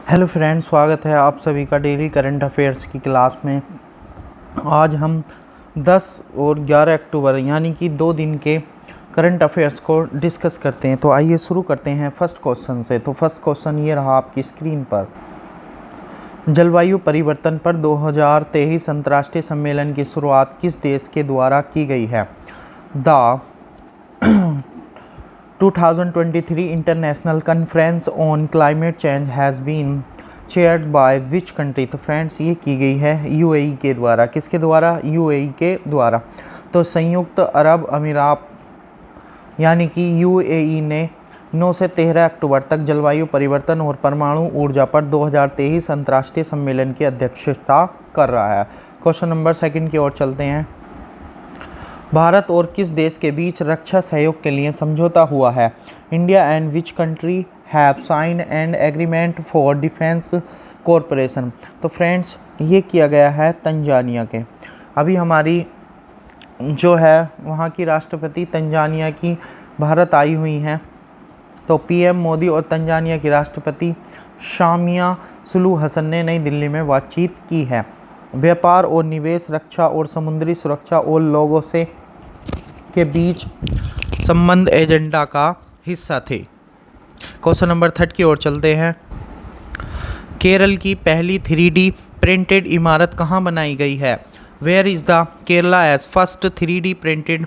Hello friends, स्वागत है आप सभी का डेली करंट अफेयर्स की क्लास में। आज हम 10 और 11 अक्टूबर यानी कि 2 दिन के करंट अफेयर्स को डिस्कस करते हैं। तो आइए शुरू करते हैं फर्स्ट क्वेश्चन से। तो फर्स्ट क्वेश्चन ये रहा आपकी स्क्रीन पर। जलवायु परिवर्तन पर 2023 अंतर्राष्ट्रीय सम्मेलन की शुरुआत किस देश के द्वारा की गई है? The 2023 International Conference on Climate Change has been chaired by which country? तो फ्रेंड्स ये की गई है यूएई के द्वारा। किसके द्वारा? यूएई के द्वारा। तो संयुक्त अरब अमीरात यानी कि यूएई ने 9 से 13 अक्टूबर तक जलवायु परिवर्तन और परमाणु ऊर्जा पर 2023 अंतर्राष्ट्रीय सम्मेलन की अध्यक्षता कर रहा है। क्वेश्चन नंबर सेकंड की ओर चलते हैं। भारत और किस देश के बीच रक्षा सहयोग के लिए समझौता हुआ है? India and which country have sign and agreement for defence corporation? तो फ्रेंड्स ये किया गया है तंजानिया के। अभी हमारी जो है वहाँ की राष्ट्रपति तंजानिया की भारत आई हुई हैं। तो पीएम मोदी और तंजानिया की राष्ट्रपति शामिया सुलूहु हसन ने नई दिल्ली में बातचीत की है। व्यापार और निवेश, रक्षा और समुद्री सुरक्षा और लोगों से के बीच संबंध एजेंडा का हिस्सा थे। क्वेश्चन नंबर 3 की ओर चलते हैं। केरल की पहली 3D प्रिंटेड इमारत कहाँ बनाई गई है? Where is the Kerala's first 3D printed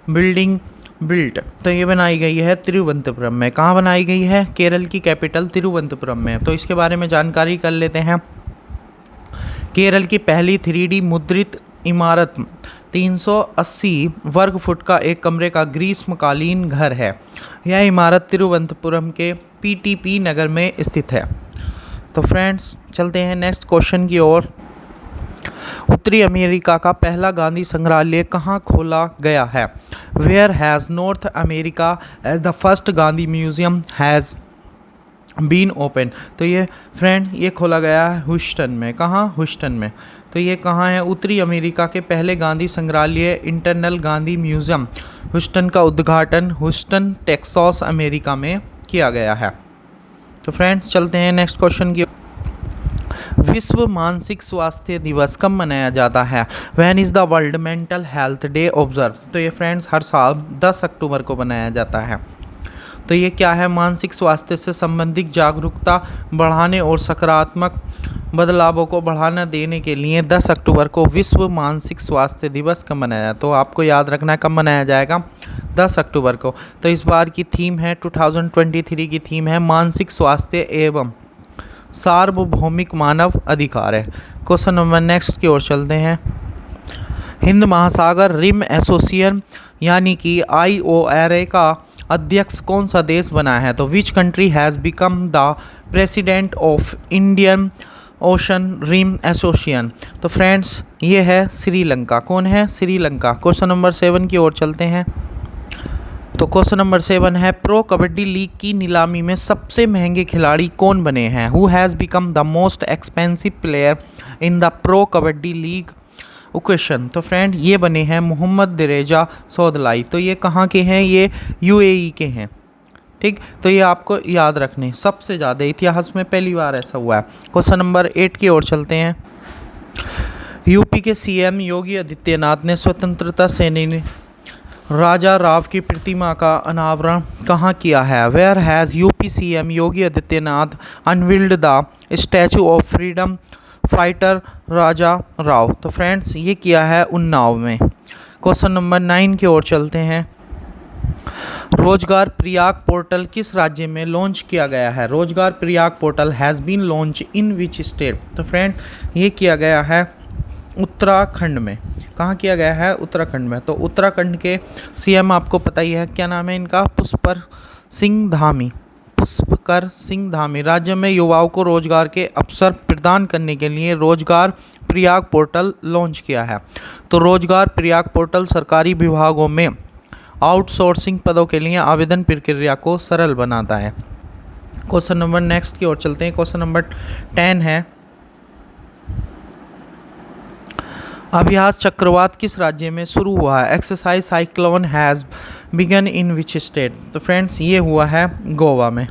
building built? तो ये बनाई गई है तिरुवनंतपुरम में। कहाँ बनाई गई है? केरल की कैपिटल तिरुवनंतपुरम में। तो इसके बारे में जानकारी कर लेते हैं। केरल की पहली 3D मुद्रित इमारत 380 वर्ग फुट का एक कमरे का ग्रीष्मकालीन घर है। यह इमारत तिरुवनंतपुरम के पीटीपी नगर में स्थित है। तो फ्रेंड्स चलते हैं नेक्स्ट क्वेश्चन की ओर। उत्तरी अमेरिका का पहला गांधी संग्रहालय कहाँ खोला गया है? Where has North America's the first Gandhi museum has been open? तो ये फ्रेंड ये खोला गया है ह्यूस्टन में। कहाँ? ह्यूस्टन में। तो ये कहाँ है? उत्तरी अमेरिका के पहले गांधी संग्रहालय इंटरनल गांधी म्यूजियम ह्यूस्टन का उद्घाटन ह्यूस्टन टेक्सास अमेरिका में किया गया है। तो फ्रेंड्स चलते हैं नेक्स्ट क्वेश्चन की। विश्व मानसिक स्वास्थ्य दिवस कब मनाया जाता है? When is the world mental health day observe? तो ये फ्रेंड्स हर साल 10 अक्टूबर को मनाया जाता है। तो ये क्या है? मानसिक स्वास्थ्य से संबंधित जागरूकता बढ़ाने और सकारात्मक बदलावों को बढ़ावा देने के लिए 10 अक्टूबर को विश्व मानसिक स्वास्थ्य दिवस कब मनाया? तो आपको याद रखना है कब मनाया जाएगा? 10 अक्टूबर को। तो इस बार की थीम है 2023 की थीम है मानसिक स्वास्थ्य एवं सार्वभौमिक मानव अधिकार है। क्वेश्चन नंबर नेक्स्ट की ओर चलते हैं। हिंद महासागर रिम एसोसिएशन यानी कि IORA का अध्यक्ष कौन सा देश बना है? तो which country has become the president of Indian Ocean Rim Association? तो फ्रेंड्स ये है श्रीलंका। कौन है? श्रीलंका। क्वेश्चन नंबर 7 की ओर चलते हैं। तो क्वेश्चन नंबर 7 है प्रो कबड्डी लीग की नीलामी में सबसे महंगे खिलाड़ी कौन बने हैं? Who has become the most expensive player in the pro kabaddi league question? तो फ्रेंड ये बने हैं मोहम्मद दिरेजा सौदलाई। तो ये कहाँ के हैं? ये यूएई के हैं। ठीक, तो ये आपको याद रखने सबसे ज़्यादा इतिहास में पहली बार ऐसा हुआ है। क्वेश्चन नंबर 8 की ओर चलते हैं। यूपी के सीएम योगी आदित्यनाथ ने स्वतंत्रता सेनानी राजा राव की प्रतिमा का अनावरण कहाँ किया है? Where has UP CM Yogi Adityanath unveiled the statue of freedom fighter Raja Rao? तो फ्रेंड्स ये किया है उन्नाव में। क्वेश्चन नंबर 9 की ओर चलते हैं। रोजगार प्रयाग पोर्टल किस राज्य में लॉन्च किया गया है? Rozgar Prayag portal has been launch in which state? तो फ्रेंड ये किया गया है उत्तराखंड में। कहाँ किया गया है? उत्तराखंड में। तो उत्तराखंड के सीएम आपको पता ही है, क्या नाम है इनका? पुष्कर सिंह धामी। राज्य में युवाओं को रोजगार के अवसर प्रदान करने के लिए रोजगार प्रयाग पोर्टल लॉन्च किया है। तो रोजगार प्रयाग पोर्टल सरकारी विभागों में आउटसोर्सिंग पदों के लिए आवेदन प्रक्रिया को सरल बनाता है। क्वेश्चन नंबर नेक्स्ट की ओर चलते हैं। क्वेश्चन नंबर 10 है अभ्यास चक्रवात किस राज्य में शुरू हुआ है? Exercise cyclone has begun in which state? तो फ्रेंड्स ये हुआ है गोवा में।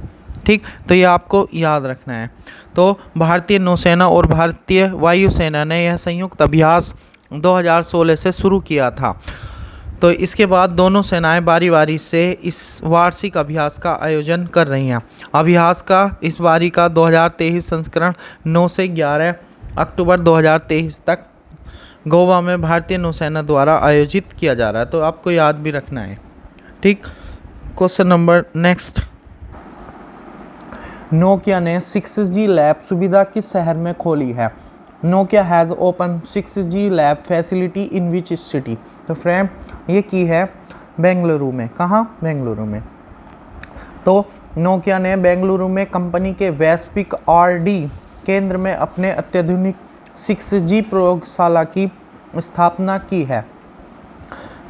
ठीक, तो ये आपको याद रखना है। तो भारतीय नौसेना और भारतीय वायुसेना ने यह संयुक्त अभ्यास 2016 से शुरू किया था। तो इसके बाद दोनों सेनाएं बारी बारी से इस वार्षिक अभ्यास का आयोजन कर रही हैं। अभ्यास का इस बारी का 2023 संस्करण 9 से 11 अक्टूबर 2023 तक गोवा में भारतीय नौसेना द्वारा आयोजित किया जा रहा है। तो आपको याद भी रखना है। ठीक, क्वेश्चन नंबर नेक्स्ट, नोकिया ने 6G लैब सुविधा किस शहर में खोली है? Nokia has open 6G lab facility in which city? तो फ्रेंड ये की है बेंगलुरु में। कहाँ? बेंगलुरु में। तो नोकिया ने बेंगलुरु में कंपनी के वैश्विक R&D केंद्र में अपने अत्याधुनिक 6G प्रयोगशाला की स्थापना की है।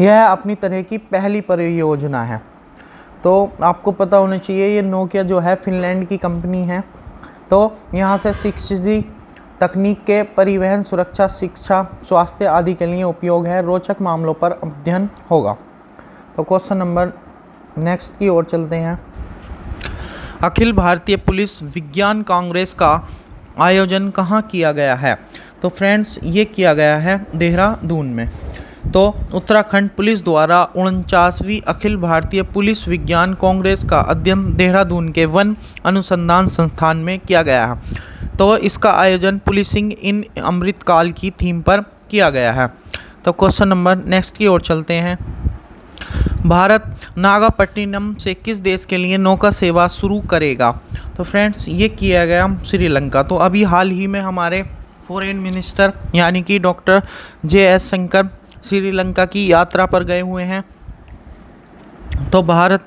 यह अपनी तरह की पहली परियोजना है। तो आपको पता होना चाहिए ये नोकिया जो है फिनलैंड की कंपनी है। तो यहाँ से 6G तकनीक के परिवहन, सुरक्षा, शिक्षा, स्वास्थ्य आदि के लिए उपयोग है। रोचक मामलों पर अध्ययन होगा। तो क्वेश्चन नंबर नेक्स्ट की ओर चलते हैं। अखिल भारतीय पुलिस विज्ञान कांग्रेस का आयोजन कहाँ किया गया है? तो फ्रेंड्स ये किया गया है देहरादून में। तो उत्तराखंड पुलिस द्वारा 49वीं अखिल भारतीय पुलिस विज्ञान कांग्रेस का अध्ययन देहरादून के वन अनुसंधान संस्थान में किया गया है। तो इसका आयोजन पुलिसिंग इन अमृतकाल की थीम पर किया गया है। तो क्वेश्चन नंबर नेक्स्ट की ओर चलते हैं। भारत नागापट्टिनम से किस देश के लिए नौका सेवा शुरू करेगा? तो फ्रेंड्स ये किया गया श्रीलंका। तो अभी हाल ही में हमारे फॉरेन मिनिस्टर यानी कि डॉक्टर JS शंकर श्रीलंका की यात्रा पर गए हुए हैं। तो भारत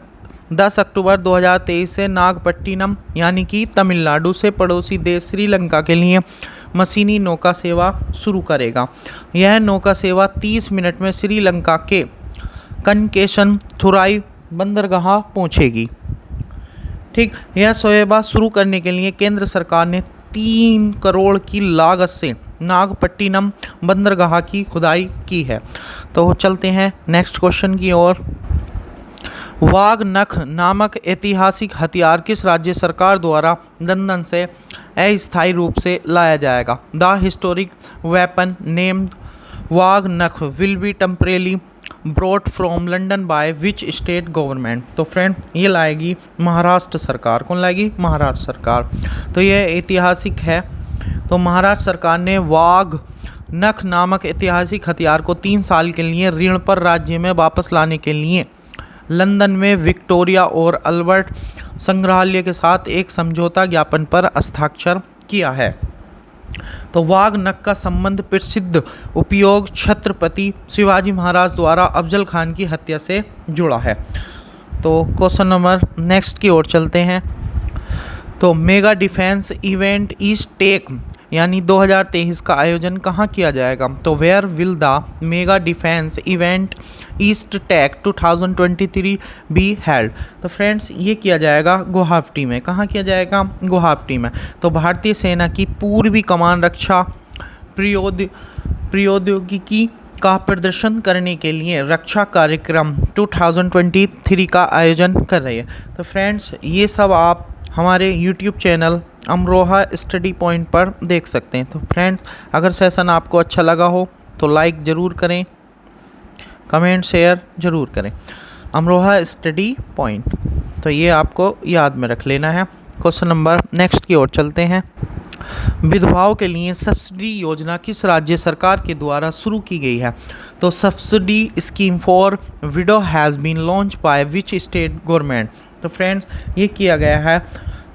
10 अक्टूबर 2023 से नागपट्टिनम यानी कि तमिलनाडु से पड़ोसी देश श्रीलंका के लिए मशीनी नौका सेवा शुरू करेगा। यह नौका सेवा 30 मिनट में श्रीलंका के कनकेशन थुराई बंदरगाह पहुंचेगी। ठीक, यह सेवा शुरू करने के लिए केंद्र सरकार ने 3 करोड़ की लागत से नागपट्टिनम बंदरगाह की खुदाई की है। तो चलते हैं नेक्स्ट क्वेश्चन की ओर। वाघ नख नामक ऐतिहासिक हथियार किस राज्य सरकार द्वारा लंदन से अस्थायी रूप से लाया जाएगा? द हिस्टोरिक वेपन नेम्ड वाघ नख will be temporarily brought from London bye which state government? तो फ्रेंड ये लाएगी महाराष्ट्र सरकार। कौन लाएगी? महाराष्ट्र सरकार। तो ये ऐतिहासिक है। तो महाराष्ट्र सरकार ने वाघ नख नामक ऐतिहासिक हथियार को 3 साल के लिए ऋण पर राज्य में वापस लाने के लिए लंदन में विक्टोरिया और अल्बर्ट संग्रहालय के साथ एक समझौता ज्ञापन पर हस्ताक्षर किया है। तो वाघ नख का संबंध प्रसिद्ध उपयोग छत्रपति शिवाजी महाराज द्वारा अफजल खान की हत्या से जुड़ा है। तो क्वेश्चन नंबर नेक्स्ट की ओर चलते हैं। तो mega defence event East Tech यानी 2023 का आयोजन कहाँ किया जाएगा? तो where will the mega defence event East Tech 2023 be held? तो फ्रेंड्स ये किया जाएगा गुवाहाटी में। कहाँ किया जाएगा? गुवाहाटी में। तो भारतीय सेना की पूर्वी कमान रक्षा प्रौद्योगिकी का प्रदर्शन करने के लिए रक्षा कार्यक्रम 2023 का आयोजन कर रही है। तो फ्रेंड्स ये सब आप हमारे YouTube channel Amroha study point पर देख सकते हैं। तो फ्रेंड्स अगर सेशन आपको अच्छा लगा हो तो लाइक ज़रूर करें, कमेंट शेयर ज़रूर करें। अमरोहा स्टडी पॉइंट, तो ये आपको याद में रख लेना है। क्वेश्चन नंबर नेक्स्ट की ओर चलते हैं। विधवाओं के लिए सब्सिडी योजना किस राज्य सरकार के द्वारा शुरू की गई है? तो subsidy scheme for widow has been launch by which state government? तो फ्रेंड्स ये किया गया है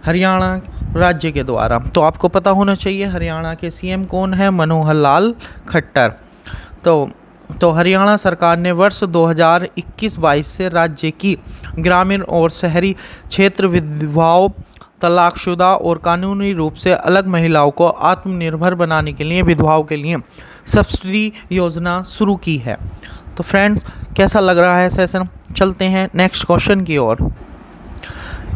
हरियाणा राज्य के द्वारा। तो आपको पता होना चाहिए हरियाणा के CM कौन है? मनोहर लाल खट्टर। तो हरियाणा सरकार ने वर्ष 2021-22 से राज्य की ग्रामीण और शहरी क्षेत्र विधवाओं, तलाकशुदा और कानूनी रूप से अलग महिलाओं को आत्मनिर्भर बनाने के लिए विधवाओं के लिए सब्सिडी योजना शुरू की है। तो फ्रेंड्स कैसा लग रहा है सेशन? चलते हैं नेक्स्ट क्वेश्चन की ओर।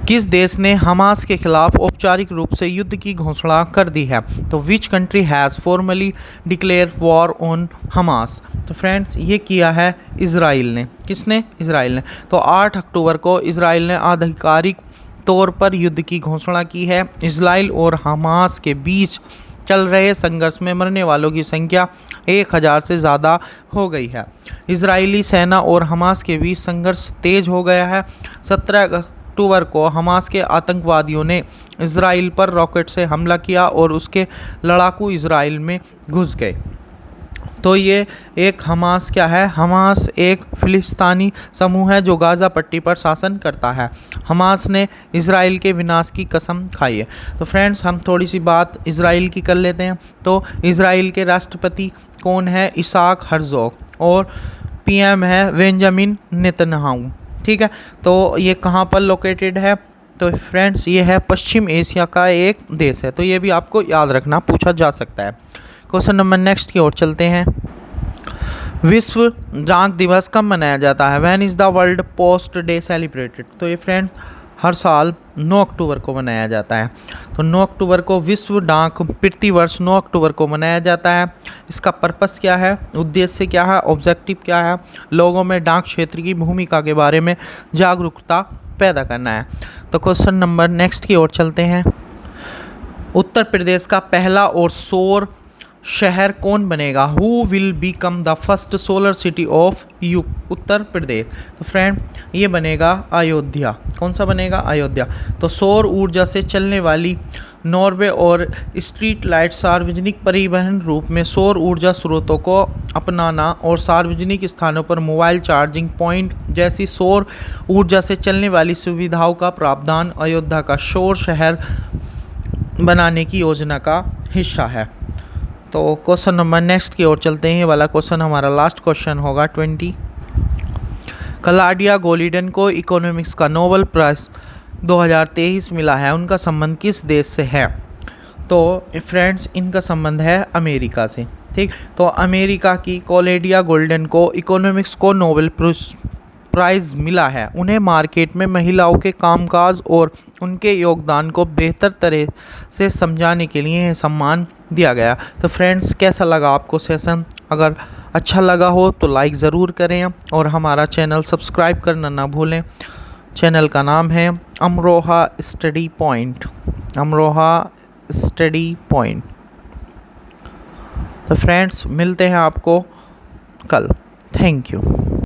किस देश ने हमास के खिलाफ औपचारिक रूप से युद्ध की घोषणा कर दी है? तो which country has formally declare war on Hamas? तो फ्रेंड्स ये किया है इजराइल ने। किसने? इजराइल ने। तो 8 अक्टूबर को इजराइल ने आधिकारिक तौर पर युद्ध की घोषणा की है। इजराइल और हमास के बीच चल रहे संघर्ष में मरने वालों की संख्या 1000 से ज़्यादा हो गई है। इजरायली सेना और हमास के बीच संघर्ष तेज हो गया है। 17 अक्टूबर को हमास के आतंकवादियों ने इजराइल पर रॉकेट से हमला किया और उसके लड़ाकू इजराइल में घुस गए। तो ये एक हमास क्या है? हमास एक फिलिस्तीनी समूह है जो गाज़ा पट्टी पर शासन करता है। हमास ने इजराइल के विनाश की कसम खाई है। तो फ्रेंड्स, हम थोड़ी सी बात इजराइल की कर लेते हैं। तो इजराइल के राष्ट्रपति कौन है? इसाक हर्जोग, और पीएम है बेंजामिन नेतन्याहू। ठीक है, तो ये कहाँ पर लोकेटेड है? तो फ्रेंड्स, ये है पश्चिम एशिया का एक देश है। तो ये भी आपको याद रखना, पूछा जा सकता है। क्वेश्चन नंबर नेक्स्ट की ओर चलते हैं। विश्व डाक दिवस कब मनाया जाता है? When is the world post day celebrated? तो ये फ्रेंड हर साल 9 अक्टूबर को मनाया जाता है। तो 9 अक्टूबर को विश्व डाक प्रतिवर्ष 9 अक्टूबर को मनाया जाता है। इसका पर्पस क्या है? उद्देश्य क्या है? ऑब्जेक्टिव क्या है? लोगों में डाक क्षेत्र की भूमिका के बारे में जागरूकता पैदा करना है। तो क्वेश्चन नंबर नेक्स्ट की ओर चलते हैं। उत्तर प्रदेश का पहला और सौर शहर कौन बनेगा? Who will become the first solar city of यू उत्तर प्रदेश? तो फ्रेंड, ये बनेगा अयोध्या। कौन सा बनेगा? अयोध्या। तो सौर ऊर्जा से चलने वाली नॉर्वे और स्ट्रीट लाइट सार्वजनिक परिवहन रूप में सौर ऊर्जा स्रोतों को अपनाना और सार्वजनिक स्थानों पर मोबाइल चार्जिंग पॉइंट जैसी सौर ऊर्जा से चलने वाली सुविधाओं का प्रावधान अयोध्या का सौर शहर बनाने की योजना का हिस्सा है। तो क्वेश्चन नंबर नेक्स्ट की ओर चलते हैं। ये वाला क्वेश्चन हमारा लास्ट क्वेश्चन होगा 20। क्लॉडिया गोल्डन को इकोनॉमिक्स का नोबेल प्राइज़ 2023 मिला है। उनका संबंध किस देश से है? तो फ्रेंड्स, इनका संबंध है अमेरिका से। ठीक, तो अमेरिका की क्लॉडिया गोल्डन को इकोनॉमिक्स को नोबेल प्राइज़ मिला है। उन्हें मार्केट में महिलाओं के कामकाज और उनके योगदान को बेहतर तरह से समझाने के लिए यह सम्मान दिया गया। तो फ्रेंड्स, कैसा लगा आपको सेशन? अगर अच्छा लगा हो तो लाइक ज़रूर करें और हमारा चैनल सब्सक्राइब करना ना भूलें। चैनल का नाम है Amroha study point. Amroha study point. तो फ्रेंड्स, मिलते हैं आपको कल। Thank you.